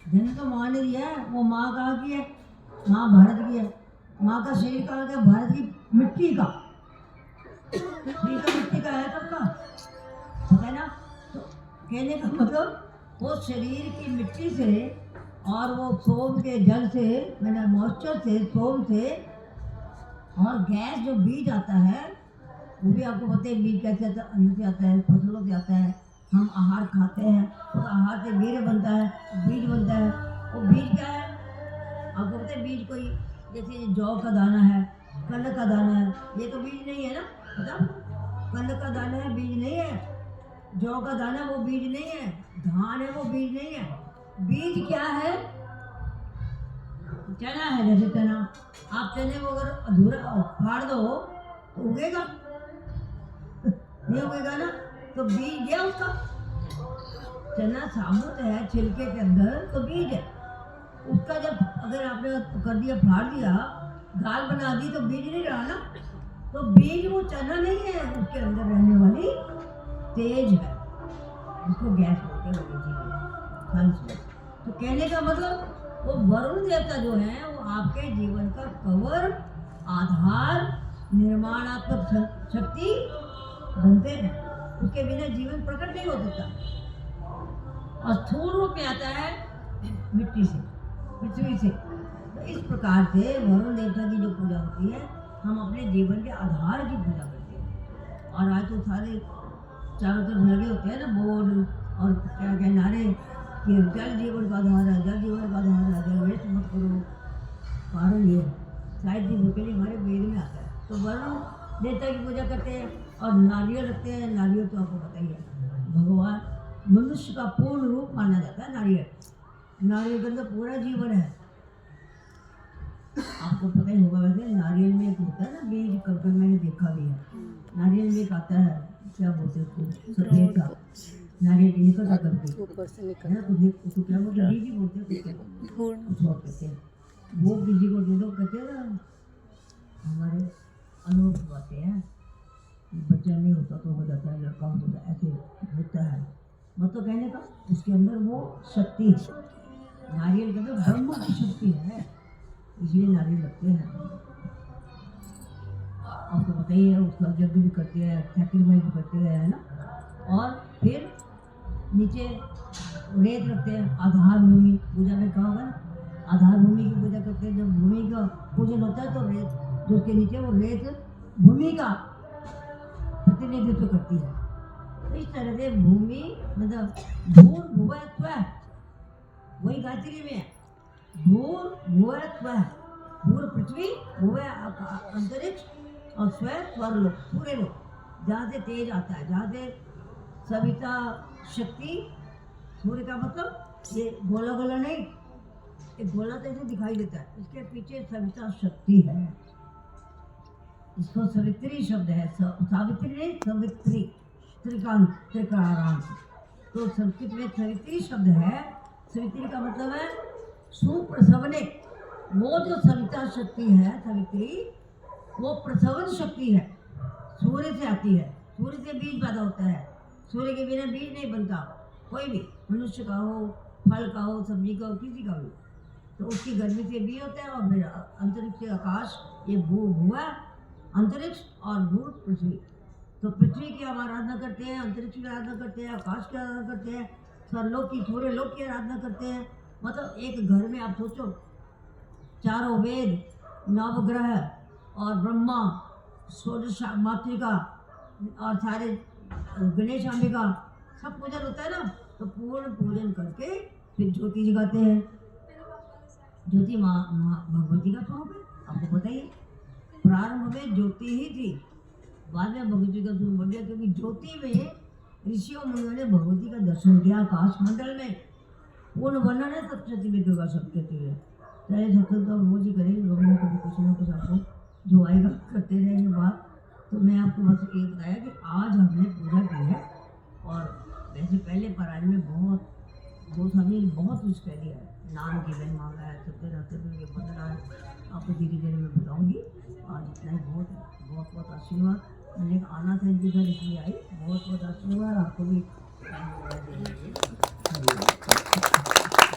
जन्म तो माँ ने दिया है। वो माँ कहाँ की है? माँ भारत की है। माँ का शरीर कहाँ का? भारत की मिट्टी का। शरीर का मिट्टी का है सबका, पता है ना? तो कहने का मतलब वो शरीर की मिट्टी से और वो सोम के जल से, मैंने मॉइस्चर से, सोम से, और गैस जो बीज आता है वो भी आपको पता है बीज कैसे आता है, अन्न से आता है, फसलों से आता है। हम आहार खाते हैं तो आहार से वीर्य बनता है, बीज बनता है। वो बीज क्या है आपको पता है? बीज कोई जैसे जौ का दाना है, कनक का दाना है, ये तो बीज नहीं है ना, पता आपको? कनक का दाना है, बीज नहीं है। जौ का दाना वो बीज नहीं है। धान है वो बीज नहीं है। बीज क्या है? चना है। जैसे चना, आप चने को अगर अधूरा फाड़ दो तो उगेगा नहीं? उगेगा ना? तो बीज गया उसका। चना साबुत है छिलके के अंदर तो बीज है उसका। जब अगर आपने कर दिया, फाड़ दिया, दाल बना दी तो बीज नहीं रहा ना। तो बीज वो चना नहीं है, उसके अंदर रहने वाली तेज है, जिसको गैस बोलते हैं अंग्रेजी में। तो कहने का मतलब वो वरुण देवता जो है वो आपके जीवन का कवर, आधार, निर्माणात्मक शक्ति बनते हैं। उसके बिना जीवन प्रकट नहीं हो सकता। और स्थूल रूप में आता है मिट्टी से, पृथ्वी से। तो इस प्रकार से वरुण देवता की जो पूजा होती है, हम अपने जीवन के आधार की पूजा करते हैं। और आज तो सारे चारों तरफ लगे होते हैं ना बोर्ड और क्या क्या नारे कि जल जीवन का आधार है, जल जीवन का आधार है, जल वेस्ट मत करो। कारण ये शायद चीज़ों के लिए हमारे वेद में आता है। तो वरुण देवता की पूजा करते हैं और नारियल रखते हैं। नारियल तो आपको पता ही है, भगवान मनुष्य का पूर्ण रूप माना जाता है नारियल। नारियल के अंदर पूरा जीवन है। आपको पता ही होगा। वैसे नारियल में एक होता है ना बीज, कभी मैंने देखा भी है। नारियल में एक आता है, क्या बोलते हैं उसको, सफेद का नारियल की निकल करके ऊपर से निकल है ना, उसको क्या बोलते हैं? बीज ही बोलते हैं, कुछ और कहते हैं। वो किसी को दे दो, कहते हैं ना हमारे अनुभव बातें हैं, बच्चा नहीं होता तो हो जाता है, लड़का होता है, ऐसे होता है। मतलब कहने का उसके अंदर वो शक्ति है। नारियल के अंदर ब्रह्म की शक्ति है, इसलिए नारियल लगते हैं। आपको पता ही है, उसका यज्ञ भी करते हैं, सैक्रिफाइस भी करते हैं, है ना। और फिर नीचे रेत रखते हैं, आधार भूमि पूजा में कहा होगा ना, आधार भूमि की पूजा करते हैं। जब भूमि का पूजन होता है तो रेत जो उसके नीचे, वो रेत भूमि का प्रतिनिधित्व करती है। तो इस तरह से भूमि मतलब भूर भुव स्व, वही गायत्री में है। भूर भुव स्व, भूर पृथ्वी, भुव अंतरिक्ष, और स्व स्वर्लोक, पूरे लोग जहाँ से तेज आता है, जहाँ से सविता शक्ति। सूर्य का मतलब ये गोला गोला नहीं, एक गोला तो ऐसे दिखाई देता है, इसके पीछे सविता शक्ति है। इसको सवित्री शब्द है, सावित्री नहीं, सवित्री, त्रिकांत, त्रिकारांत। तो संस्कृत में सवित्री शब्द है। सवित्री का मतलब है सुप्रसवने। वो जो सविता शक्ति है सवित्री, वो प्रसवन शक्ति है, सूर्य से आती है। सूर्य से बीज पैदा होता है, सूर्य के बिना बीज नहीं बनता। कोई भी मनुष्य का हो, फल का हो, सब्जी का हो, किसी का भी। तो उसकी गर्मी से बीज होता है, और फिर अंतरिक्ष से आकाश, ये भुआ अंतरिक्ष और भूर पृथ्वी। तो पृथ्वी की हम आराधना करते हैं, अंतरिक्ष की आराधना करते हैं, आकाश की आराधना करते हैं, सरलोक की, सूर्य लोक की आराधना करते हैं। मतलब एक घर में आप सोचो, चारों वेद, नवग्रह और ब्रह्मा, षोडश मातृका और सारे गणेश अंबिका, सब पूजन होता है ना। तो पूर्ण पूजन करके फिर ज्योति जगाते हैं। ज्योति माँ भगवती का स्वरूप है, आपको पता ही है। प्रारंभ में ज्योति ही थी, बाद में भगवती का स्वरूप बन गया, क्योंकि ज्योति में ऋषियों मुनियों ने भगवती का दर्शन किया आकाश मंडल में। पूर्ण वर्णन है सप्तशती में, दुर्गा सप्तशती है। चाहे सप्तशती तो रोज ही करेंगे, रोज में कभी कुछ ना कुछ आपको जो आएगा करते रहेंगे बात। तो मैं आपको बस ये बताया कि आज हमने पूजा की है। और वैसे पहले पराज में बहुत हमने बहुत कुछ कह दिया है, नाम की बहन मांगा है, सत्य ये बदला है, आपको धीरे धीरे मैं बताऊंगी। आज इतना ही बहुत है। बहुत बहुत आशीर्वाद। मैंने आना था इनके घर इसलिए आई। बहुत बहुत आशीर्वाद आपको भी।